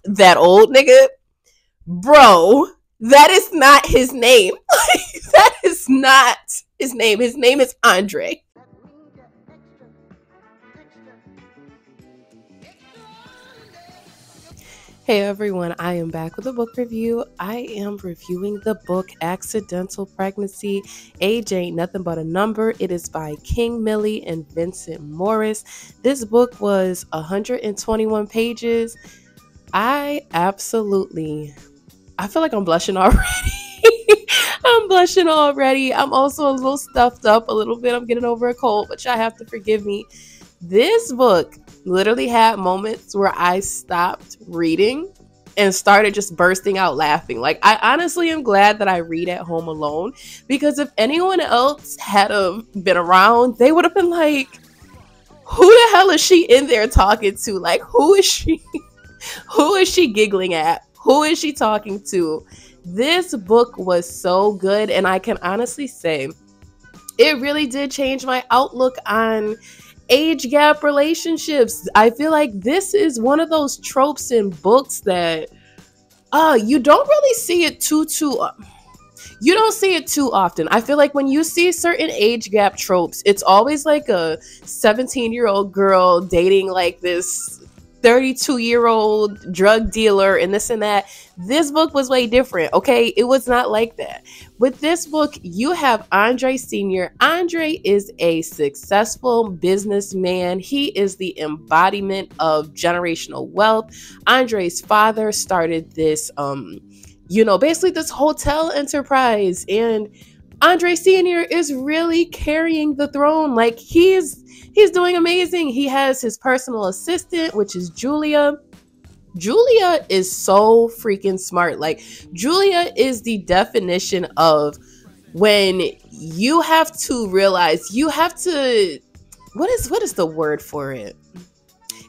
that old nigga, bro, that is not his name. That is not his name. His name is Andre. Hey everyone, I am back with a book review. I am reviewing the book Accidental Pregnancy, Age Ain't Nothing But a Number. It is by King Millie and Vincent Morris. This book was 121 pages. I feel like I'm blushing already. I'm blushing already. I'm also a little stuffed up a little bit. I'm getting over a cold, but y'all have to forgive me. This book literally had moments where I stopped reading and started just bursting out laughing. Like, I honestly am glad that I read at home alone, because if anyone else had been around, they would have been like, who the hell is she in there talking to? Like, who is she? Who is she giggling at? Who is she talking to? This book was so good, and I can honestly say it really did change my outlook on age gap relationships. I feel like this is one of those tropes in books that you don't really see it you don't see it too often. I feel like when you see certain age gap tropes, it's always like a 17-year-old girl dating like this 32-year-old drug dealer and this and that. This book was way different, okay? It was not like that. With this book, you have Andre Sr. Andre is a successful businessman. He is the embodiment of generational wealth. Andre's father started this, basically this hotel enterprise, and Andre Sr. is really carrying the throne. Like, he's doing amazing. He has his personal assistant, which is Julia. Julia is so freaking smart. Like, Julia is the definition of when you have to realize you have to, what is the word for it?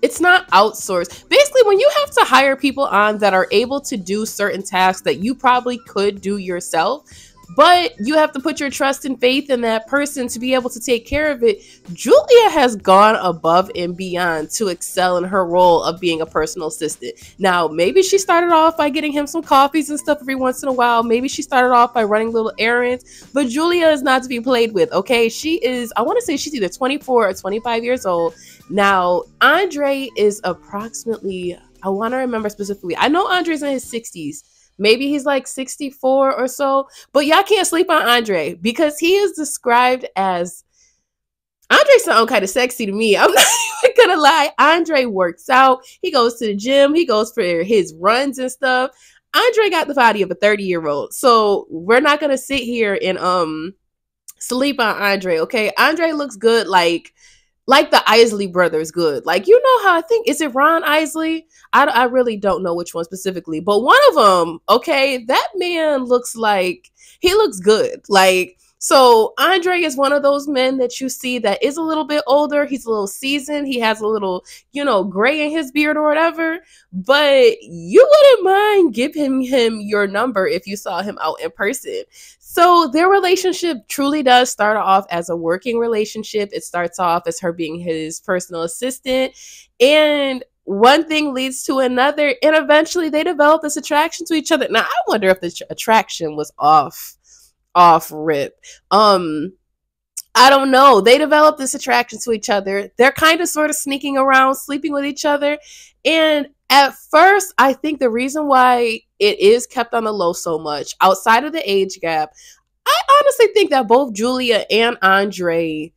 It's not outsourced. Basically, when you have to hire people on that are able to do certain tasks that you probably could do yourself, but you have to put your trust and faith in that person to be able to take care of it. Julia has gone above and beyond to excel in her role of being a personal assistant. Now, maybe she started off by getting him some coffees and stuff every once in a while. Maybe she started off by running little errands, but Julia is not to be played with, okay? She is, I want to say she's either 24 or 25 years old. Now, Andre is approximately, I want to remember specifically, I know Andre's in his 60s. Maybe he's like 64 or so. But y'all can't sleep on Andre, because he is described as, Andre sounds kind of sexy to me. I'm not even gonna lie. Andre works out. He goes to the gym. He goes for his runs and stuff. Andre got the body of a 30-year-old. So we're not gonna sit here and sleep on Andre, okay? Andre looks good, like the Isley brothers good. Like, you know how, I think, is it Ron Isley? I really don't know which one specifically, but one of them, okay, that man looks like, he looks good. Like, so Andre is one of those men that you see that is a little bit older. He's a little seasoned. He has a little, gray in his beard or whatever, but you wouldn't mind giving him your number if you saw him out in person. So their relationship truly does start off as a working relationship. It starts off as her being his personal assistant, and one thing leads to another, and eventually they develop this attraction to each other. Now, I wonder if the attraction was off rip. I don't know. They develop this attraction to each other. They're kind of sort of sneaking around, sleeping with each other. And at first, I think the reason why it is kept on the low so much, outside of the age gap, I honestly think that both Julia and Andre,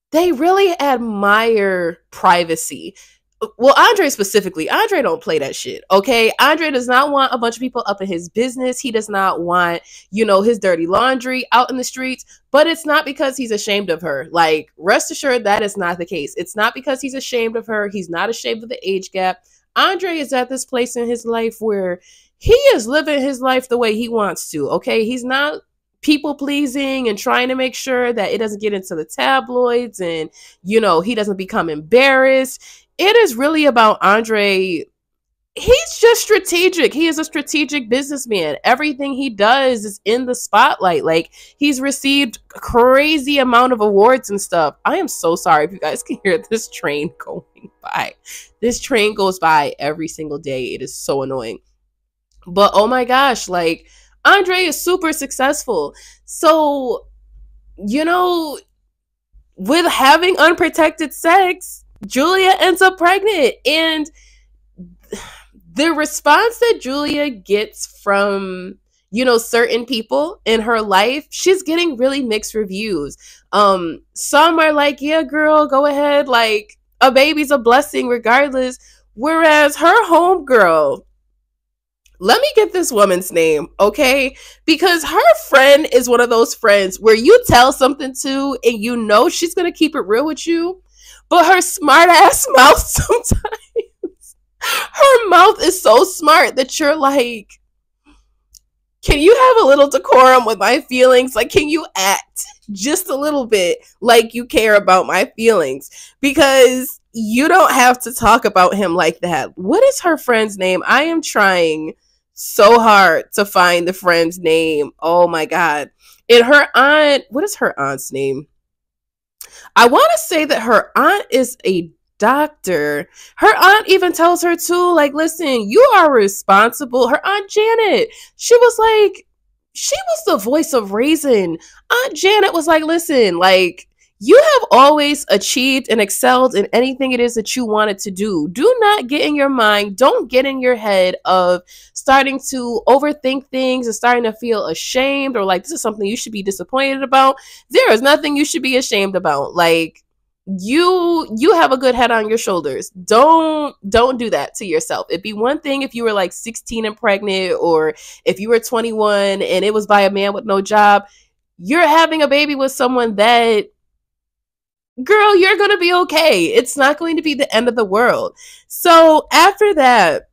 they really admire privacy. Well, Andre specifically, Andre don't play that shit, okay? Andre does not want a bunch of people up in his business. He does not want, his dirty laundry out in the streets, but it's not because he's ashamed of her. Like, rest assured, that is not the case. It's not because he's ashamed of her. He's not ashamed of the age gap. Andre is at this place in his life where he is living his life the way he wants to, okay? He's not people pleasing and trying to make sure that it doesn't get into the tabloids and, he doesn't become embarrassed. It is really about Andre. He's is strategic. He is a strategic businessman. Everything he does is in the spotlight. Like, he's received a crazy amount of awards and stuff. I am so sorry if you guys can hear this train going by. This train goes by every single day. It is so annoying. But oh my gosh, like, Andre is super successful. So, you know, with having unprotected sex, Julia ends up pregnant. And the response that Julia gets from, you know, certain people in her life, she's getting really mixed reviews. Some are like, yeah, girl, go ahead. Like, a baby's a blessing regardless. Whereas her homegirl, let me get this woman's name, okay? Because her friend is one of those friends where you tell something to and you know she's going to keep it real with you, but her smart ass mouth sometimes, her mouth is so smart that you're like, can you have a little decorum with my feelings? Like, can you act just a little bit like you care about my feelings? Because you don't have to talk about him like that. What is her friend's name? I am trying so hard to find the friend's name. Oh my God. And her aunt, what is her aunt's name? I want to say that her aunt is a doctor. Her aunt even tells her too, like, listen, you are responsible. Her aunt Janet, she was like, she was the voice of reason. Aunt Janet was like, listen, like, you have always achieved and excelled in anything it is that you wanted to do. Do not get in your mind. Don't get in your head of starting to overthink things and starting to feel ashamed or like this is something you should be disappointed about. There is nothing you should be ashamed about. Like, you have a good head on your shoulders. Don't do that to yourself. It'd be one thing if you were like 16 and pregnant, or if you were 21 and it was by a man with no job. You're having a baby with someone that, girl, you're going to be okay. It's not going to be the end of the world. So after that,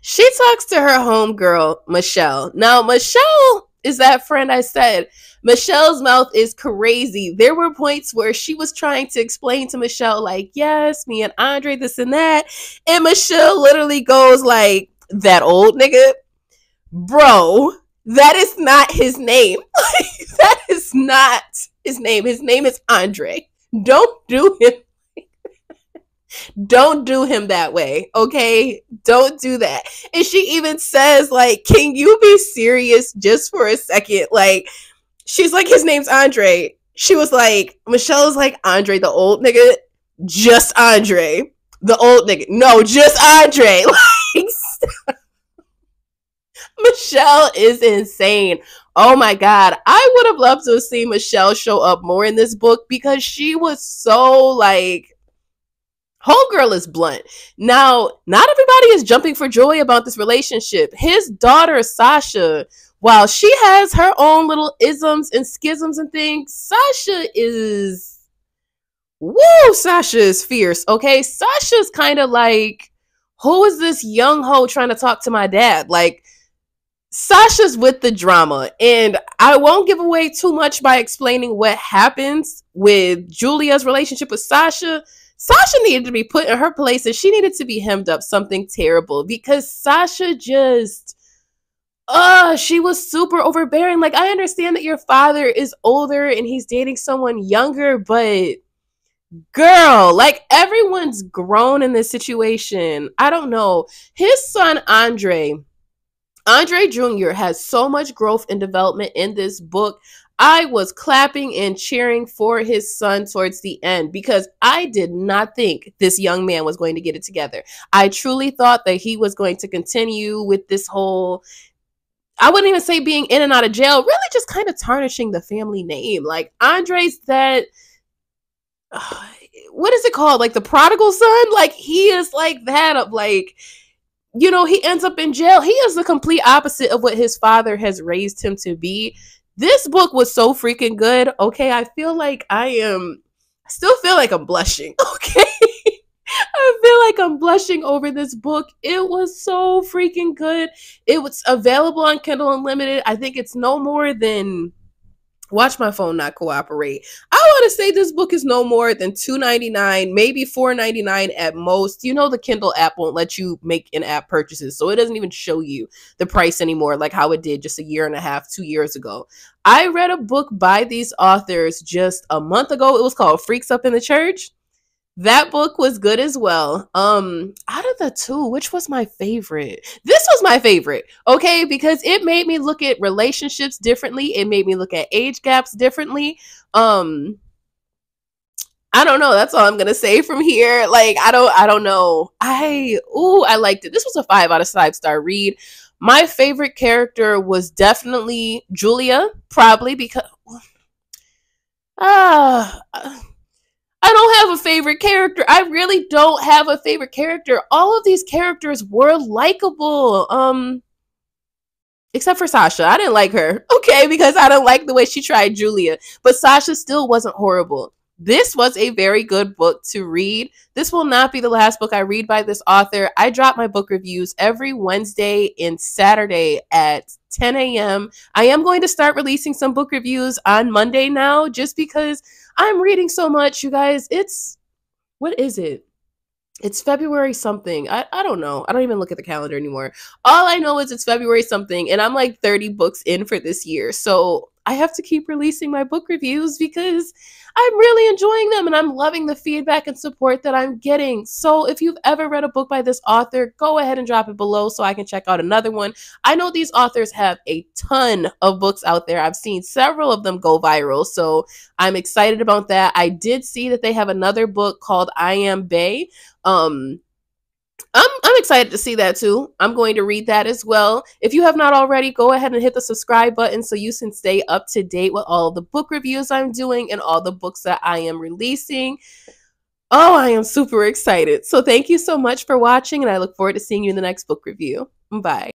she talks to her homegirl, Michelle. Now, Michelle is that friend I said. Michelle's mouth is crazy. There were points where she was trying to explain to Michelle, like, yes, me and Andre, this and that. And Michelle literally goes like, that old nigga? Bro, that is not his name. That is not his name. His name is Andre. Don't do him. Don't do him that way, okay? Don't do that. And she even says, like, can you be serious just for a second? Like, she's like, his name's Andre. She was like, Michelle is like, Andre, the old nigga? Just Andre. The old nigga. No, just Andre. Like, stop. Michelle is insane. Oh my God. I would have loved to have seen Michelle show up more in this book because she was so like, homegirl is blunt. Now, not everybody is jumping for joy about this relationship. His daughter, Sasha, while she has her own little isms and schisms and things, Sasha is fierce, okay? Sasha's kind of like, who is this young hoe trying to talk to my dad? Like, Sasha's with the drama, and I won't give away too much by explaining what happens with Julia's relationship with Sasha. Sasha needed to be put in her place, and she needed to be hemmed up something terrible because Sasha just, she was super overbearing. Like, I understand that your father is older and he's dating someone younger, but girl, like, everyone's grown in this situation. I don't know. His son, Andre Jr. has so much growth and development in this book. I was clapping and cheering for his son towards the end because I did not think this young man was going to get it together. I truly thought that he was going to continue with this whole, I wouldn't even say being in and out of jail, really just kind of tarnishing the family name. Like, Andre's that, what is it called? Like the prodigal son? Like, he is like that of like, you know, he ends up in jail. He is the complete opposite of what his father has raised him to be. This book was so freaking good. Okay, I still feel like I'm blushing. Okay. I feel like I'm blushing over this book. It was so freaking good. It was available on Kindle Unlimited. I think it's no more than, watch my phone not cooperate. I want to say this book is no more than $2.99, maybe $4.99 at most. You know, the Kindle app won't let you make in-app purchases, so it doesn't even show you the price anymore, like how it did just a year and a half, 2 years ago. I read a book by these authors just a month ago. It was called Freaks Up in the Church. That book was good as well. Out of the two, which was my favorite? This was my favorite, okay, because it made me look at relationships differently. It made me look at age gaps differently. Um, I don't know. That's all I'm gonna say from here. Like, I don't know. I liked it. This was a 5 out of 5 star read. My favorite character was definitely Julia, probably because ah. I don't have a favorite character. I really don't have a favorite character. All of these characters were likable. Except for Sasha. I didn't like her. Okay, because I don't like the way she tried Julia. But Sasha still wasn't horrible. This was a very good book to read. This will not be the last book I read by this author. I drop my book reviews every Wednesday and Saturday at 10 a.m. I am going to start releasing some book reviews on Monday now, just because I'm reading so much, you guys. What is it? It's February something. I don't know. I don't even look at the calendar anymore. All I know is it's February something, and I'm like 30 books in for this year. So I have to keep releasing my book reviews because I'm really enjoying them and I'm loving the feedback and support that I'm getting. So if you've ever read a book by this author, go ahead and drop it below so I can check out another one. I know these authors have a ton of books out there. I've seen several of them go viral, so I'm excited about that. I did see that they have another book called I Am Bae. I'm excited to see that too. I'm going to read that as well. If you have not already, go ahead and hit the subscribe button so you can stay up to date with all the book reviews I'm doing and all the books that I am releasing. Oh, I am super excited. So thank you so much for watching, and I look forward to seeing you in the next book review. Bye.